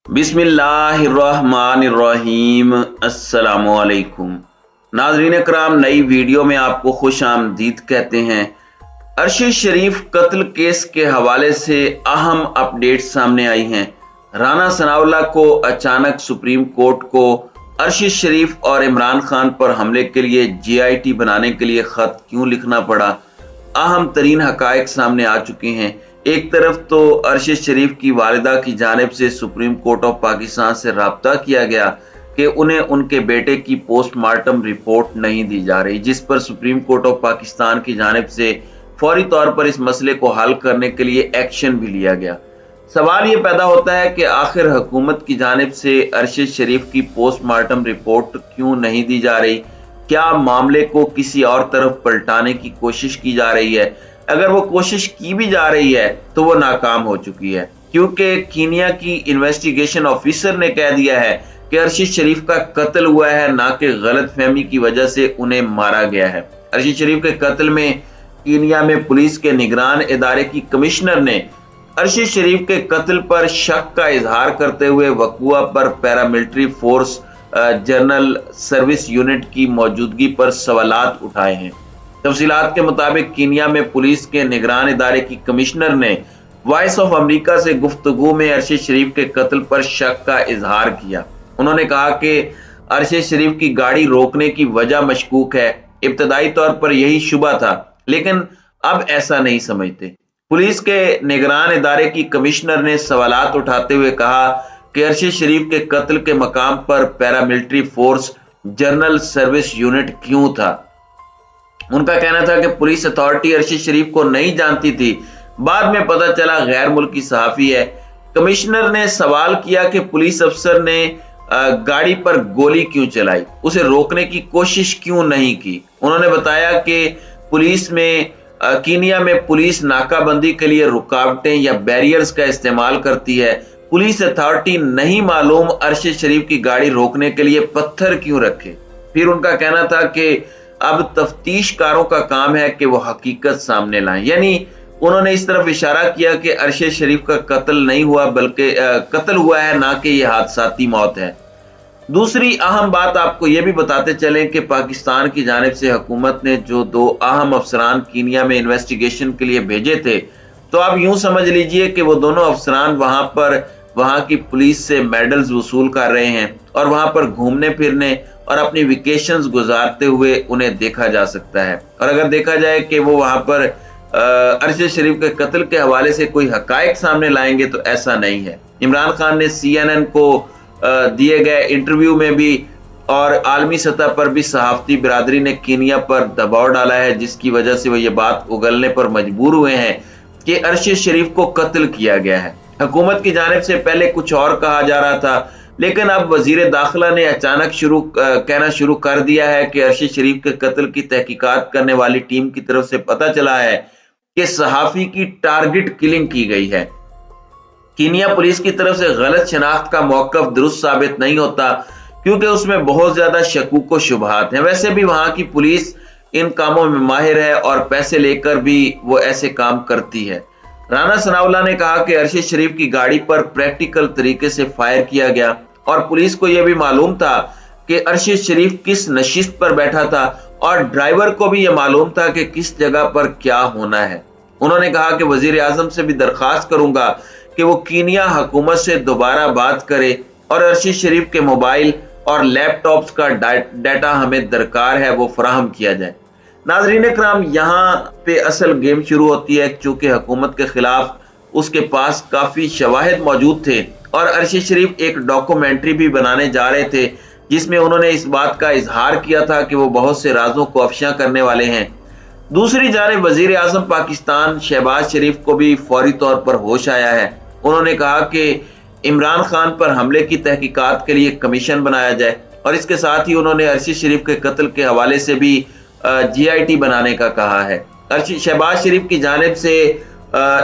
बिस्मिल्लाहिर्रहमानिर्रहीम। अस्सलामुअलैकुम नाज़रीन कराम, नई वीडियो में आपको खुश आमदीद कहते हैं। अरशद शरीफ कत्ल केस के हवाले से अहम अपडेट सामने आई हैं। राना सनाउल्लाह को अचानक सुप्रीम कोर्ट को अरशद शरीफ और इमरान खान पर हमले के लिए JIT बनाने के लिए खत क्यों लिखना पड़ा, अहम तरीन हकायक सामने आ चुके हैं। एक तरफ तो अरशद शरीफ की वालिदा की जानिब से सुप्रीम कोर्ट ऑफ पाकिस्तान से राब्ता किया गया कि उन्हें उनके बेटे की पोस्टमार्टम रिपोर्ट नहीं दी जा रही, जिस पर सुप्रीम कोर्ट ऑफ पाकिस्तान की जानिब से फौरी तौर पर इस मसले को हल करने के लिए एक्शन भी लिया गया। सवाल ये पैदा होता है कि आखिर हुकूमत की जानिब से अरशद शरीफ की पोस्टमार्टम रिपोर्ट क्यों नहीं दी जा रही? क्या मामले को किसी और तरफ पलटाने की कोशिश की जा रही है? अगर वो कोशिश की भी जा रही है तो वो नाकाम हो चुकी है, क्योंकि कीनिया की इन्वेस्टिगेशन ऑफिसर ने कह दिया है कि अरशद शरीफ का कत्ल हुआ है, ना कि गलतफहमी की वजह से उन्हें मारा गया है। अरशद शरीफ के कत्ल में कीनिया में पुलिस के निगरान इदारे की कमिश्नर ने अरशद शरीफ के कत्ल पर शक का इजहार करते हुए वकुआ पर paramilitary force general service unit की मौजूदगी पर सवालात उठाए हैं। तफसीलात के मुताबिक कीनिया में पुलिस के निगरान इदारे की कमिश्नर ने वॉइस ऑफ अमेरिका से गुफ्तगू में अरशद शरीफ के कत्ल पर शक का इजहार किया। उन्होंने कहा कि अरशद शरीफ की गाड़ी रोकने की वजह मशकूक है। इब्तदाई तौर पर यही शुबा था, लेकिन अब ऐसा नहीं समझते। पुलिस के निगरान इदारे की कमिश्नर ने सवालात उठाते हुए कहा कि अरशद शरीफ के कत्ल के मकाम पर paramilitary force general service unit क्यों था। उनका कहना था कि पुलिस अथॉरिटी अरशद शरीफ को नहीं जानती थी, बाद में पता चला गैर मुल्की सहाफी है। कमिश्नर ने सवाल किया कि पुलिस अफसर ने गाड़ी पर गोली क्यों चलाई, उसे रोकने की कोशिश क्यों नहीं की। उन्होंने बताया कि पुलिस में कीनिया में पुलिस नाकाबंदी के लिए रुकावटें या बैरियर्स का इस्तेमाल करती है। पुलिस अथॉरिटी नहीं मालूम अरशद शरीफ की गाड़ी रोकने के लिए पत्थर क्यों रखे। फिर उनका कहना था कि अब तफ्तीशकारों का काम है कि वो हकीकत सामने लाएं। यानी उन्होंने इस तरफ इशारा किया कि अरशद शरीफ का कत्ल नहीं हुआ, बल्कि कत्ल हुआ है, ना कि ये हादसाती मौत है। दूसरी अहम बात आपको ये भी बताते चलें कि पाकिस्तान की जानिब से हुकूमत ने जो दो अहम अफसरान कीनिया में इन्वेस्टिगेशन के लिए भेजे थे, तो आप यूं समझ लीजिए कि वो दोनों अफसरान वहां की पुलिस से मेडल्स वसूल कर रहे हैं और वहां पर घूमने फिरने और अपनी वेकेशंस गुजारते हुए उन्हें देखा जा सकता है। और अगर देखा जाए कि वो वहां पर अरशद शरीफ के कत्ल के हवाले से कोई हकायक सामने लाएंगे, तो ऐसा नहीं है। इमरान खान ने CNN को दिए गए इंटरव्यू में भी और आलमी सतह पर भी सहाफती बिरादरी ने कीनिया पर दबाव डाला है, जिसकी वजह से वो ये बात उगलने पर मजबूर हुए हैं कि अरशद शरीफ को कत्ल किया गया है। हुकूमत की जानिब से पहले कुछ और कहा जा रहा था, लेकिन अब वजीर दाखिला ने अचानक कहना शुरू कर दिया है कि अरशद शरीफ के कत्ल की तहकीकात करने वाली टीम की तरफ से पता चला है कि सहाफी की टारगेट किलिंग की गई है। कीनिया पुलिस की तरफ से गलत शनाख्त का मौकफ दुरुस्त साबित नहीं होता, क्योंकि उसमें बहुत ज्यादा शकूक व शुबहात हैं। वैसे भी वहां की पुलिस इन कामों में माहिर है और पैसे लेकर भी वो ऐसे काम करती है। राना सनाउल्लाह ने कहा कि अरशद शरीफ की गाड़ी पर प्रैक्टिकल तरीके से फायर किया गया और पुलिस को यह भी मालूम था कि अरशद शरीफ किस नशिस्त पर बैठा था और ड्राइवर को भी यह मालूम था कि किस जगह पर क्या होना है। उन्होंने कहा कि वजीर आजम से भी दरखास्त करूंगा कि वो कीनिया हुकूमत से दोबारा बात करे और अरशद शरीफ के मोबाइल और लैपटॉप्स का डाटा हमें दरकार है वो फराहम किया जाए। नाजरीन कराम, यहाँ पे असल गेम शुरू होती है, चूंकि हुकूमत के खिलाफ उसके पास काफी शवाहिद मौजूद थे और अरशद शरीफ एक डॉक्यूमेंट्री भी बनाने जा रहे थे, जिसमें उन्होंने इस बात का इजहार किया था कि वो बहुत से राजों को अफशा करने वाले हैं। दूसरी जानिब वजीर आजम पाकिस्तान शहबाज शरीफ को भी फौरी तौर पर होश आया है। उन्होंने कहा कि इमरान खान पर हमले की तहकीकात के लिए कमीशन बनाया जाए और इसके साथ ही उन्होंने अरशद शरीफ के कत्ल के हवाले से भी JIT बनाने का कहा है। शहबाज शरीफ की जानिब से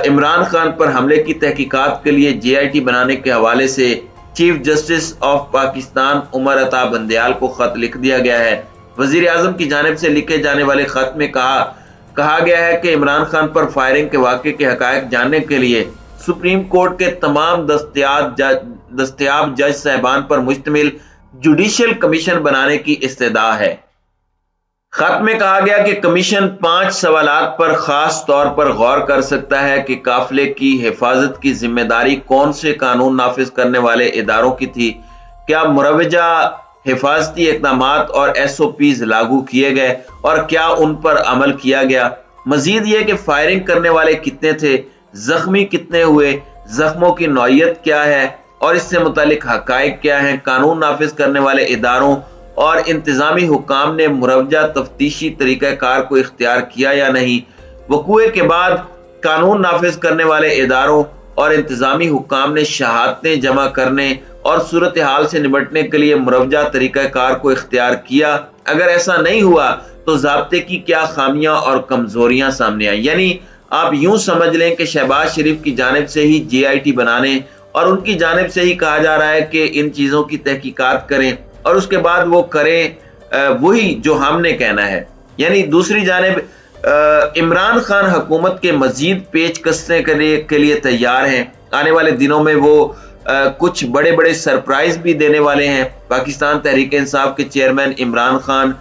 इमरान खान पर हमले की तहकीकात के लिए JIT बनाने के हवाले से chief justice of Pakistan Umar Ata Bandial को खत लिख दिया गया है। वजीर आजम की जानिब से लिखे जाने वाले खत में कहा गया है कि इमरान खान पर फायरिंग के वाक़े के हकायक जानने के लिए सुप्रीम कोर्ट के तमाम दस्तयाब जज साहबान पर मुश्तमिल जुडिशियल कमीशन बनाने की इस्तदा है। खत में कहा गया कि कमीशन 5 सवालात पर खास तौर पर गौर कर सकता है कि काफिले की हिफाजत की जिम्मेदारी कौन से कानून नाफिज करने वाले इदारों की थी, क्या मुरवजा हिफाजती इक़दामात और SOPs लागू किए गए और क्या उन पर अमल किया गया। मजीद ये कि फायरिंग करने वाले कितने थे, जख्मी कितने हुए, जख्मों की नौयत क्या है और इससे मुतालिक हकाइक क्या हैं, कानून नाफिज करने वाले इदारों और इंतजामी हुकाम ने मुरवजा तफ्तीशी तरीक़ाकार को इख्तियार किया या नहीं, वक़ूए के बाद कानून नाफिज करने वाले इदारों और इंतजामी हुकाम ने शहादतें जमा करने और सूरत हाल से निपटने के लिए मुरवजा तरीक़ाकार को इख्तियार किया। अगर ऐसा नहीं हुआ तो ज़ाब्ते की क्या खामियां और कमजोरियां सामने आई। यानी आप यूं समझ लें कि शहबाज शरीफ की जानिब से ही JIT बनाने और उनकी जानिब से ही कहा जा रहा है कि इन चीज़ों की तहकीकात करें और उसके बाद वो करें वही जो हमने कहना है। यानी दूसरी जानिब इमरान खान हुकूमत के मजीद पेच कसने के लिए तैयार हैं। आने वाले दिनों में वो कुछ बड़े बड़े सरप्राइज भी देने वाले हैं। पाकिस्तान तहरीक इंसाफ के चेयरमैन इमरान खान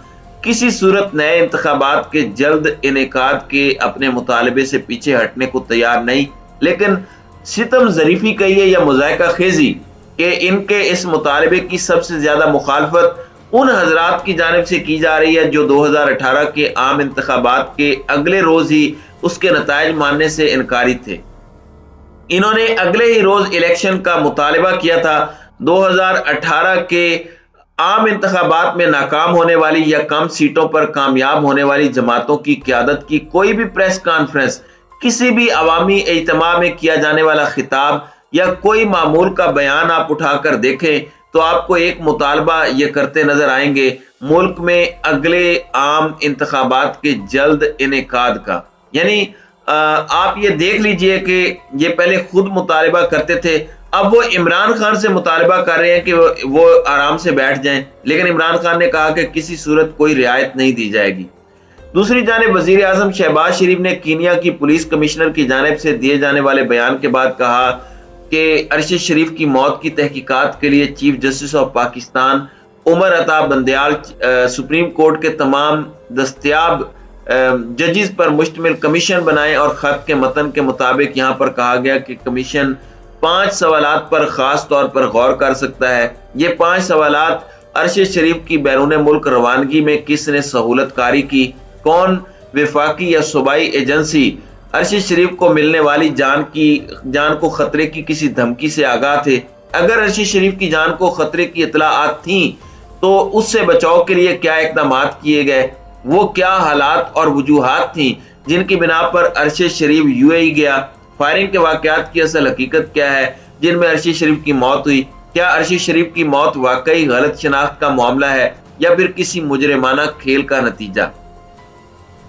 किसी सूरत नए इंतखाबात के जल्द इनेकाद के अपने मुतालबे से पीछे हटने को तैयार नहीं, लेकिन सितम ज़रीफी कहिए या मुज़ायका खेजी कि इनके इस मुतालबे की सबसे ज्यादा मुखालफत उन हजरात की जानिब से की जा रही है जो 2018 के आम इंतखाबात के अगले रोज ही उसके नताइज मानने से इनकारी थे। इन्होंने अगले ही रोज इलेक्शन का मुतालबा किया था। 2018 के आम इंतखाबात में नाकाम होने वाली या कम सीटों पर कामयाब होने वाली जमातों की क़यादत की कोई भी प्रेस कॉन्फ्रेंस, किसी भी अवामी इज्तिमा में किया जाने वाला खिताब या कोई मामूल का बयान आप उठाकर देखें तो आपको एक मुतालबा ये करते नजर आएंगे, मुल्क में अगले आम इंतखाबात के जल्द इनेकाद का। यानी आप ये देख लीजिए कि ये पहले खुद मुतालबा करते थे, अब वो इमरान खान से मुतालबा कर रहे हैं कि वो आराम से बैठ जाएं, लेकिन इमरान खान ने कहा कि किसी सूरत कोई रियायत नहीं दी जाएगी। दूसरी जानिब वजीर आजम शहबाज शरीफ ने कीनिया की पुलिस कमिश्नर की जानिब से दिए जाने वाले बयान के बाद कहा कि अरशद शरीफ की मौत की तहकीकात के लिए chief justice of Pakistan Umar Ata Bandial supreme court के तमाम दस्तयाब जजेस पर मुश्तमिल कमीशन बनाए और खत के मतन के मुताबिक यहाँ पर कहा गया कि कमीशन 5 सवालात पर खास तौर पर गौर कर सकता है। ये 5 सवालात अरशद शरीफ की बैरून मुल्क रवानगी में किसने सहूलत कारी की, कौन वफाकी या सूबाई एजेंसी अरशद शरीफ को मिलने वाली जान को खतरे की किसी धमकी से आगाह थे, अगर अरशद शरीफ की जान को खतरे की इतलाआत थी तो उससे बचाव के लिए क्या इकदाम किए गए, वो क्या हालात और वजूहात थी जिनकी बिना पर अरशद शरीफ UAE गया, फायरिंग के वाकयात की असल हकीकत क्या है जिनमें अरशद शरीफ की मौत हुई, क्या अरशद शरीफ की मौत वाकई गलत शनाख्त का मामला है या फिर किसी मुजरिमाना खेल का नतीजा।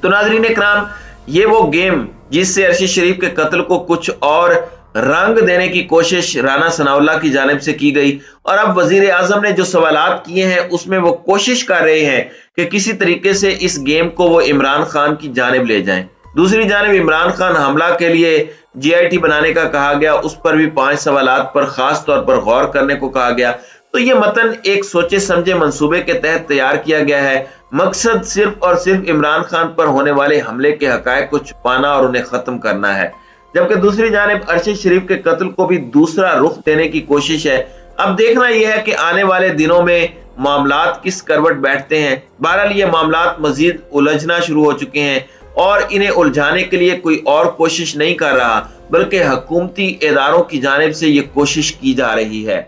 तो नाज़रीन इकराम, ये वो गेम जिससे अरशद शरीफ के कत्ल को कुछ और रंग देने की कोशिश राना सनाउल्लाह की जानिब से की गई और अब वजीर आजम ने जो सवालात किए हैं उसमें वो कोशिश कर रहे हैं कि किसी तरीके से इस गेम को वो इमरान खान की जानिब ले जाएं। दूसरी जानिब इमरान खान हमला के लिए JIT बनाने का कहा गया, उस पर भी 5 सवालात पर खास तौर पर गौर करने को कहा गया। तो ये मतन एक सोचे समझे मंसूबे के तहत तैयार किया गया है। मकसद सिर्फ और सिर्फ इमरान खान पर होने वाले हमले के हकायक को छुपाना और उन्हें खत्म करना है, जबकि दूसरी जानिब अरशद शरीफ के कत्ल को भी दूसरा रुख देने की कोशिश है। अब देखना यह है कि आने वाले दिनों में मामलात किस करवट बैठते हैं। बहरहाल ये मामलात मजीद उलझना शुरू हो चुके हैं और इन्हें उलझाने के लिए कोई और कोशिश नहीं कर रहा, बल्कि हुकूमती इदारों की जानिब से ये कोशिश की जा रही है।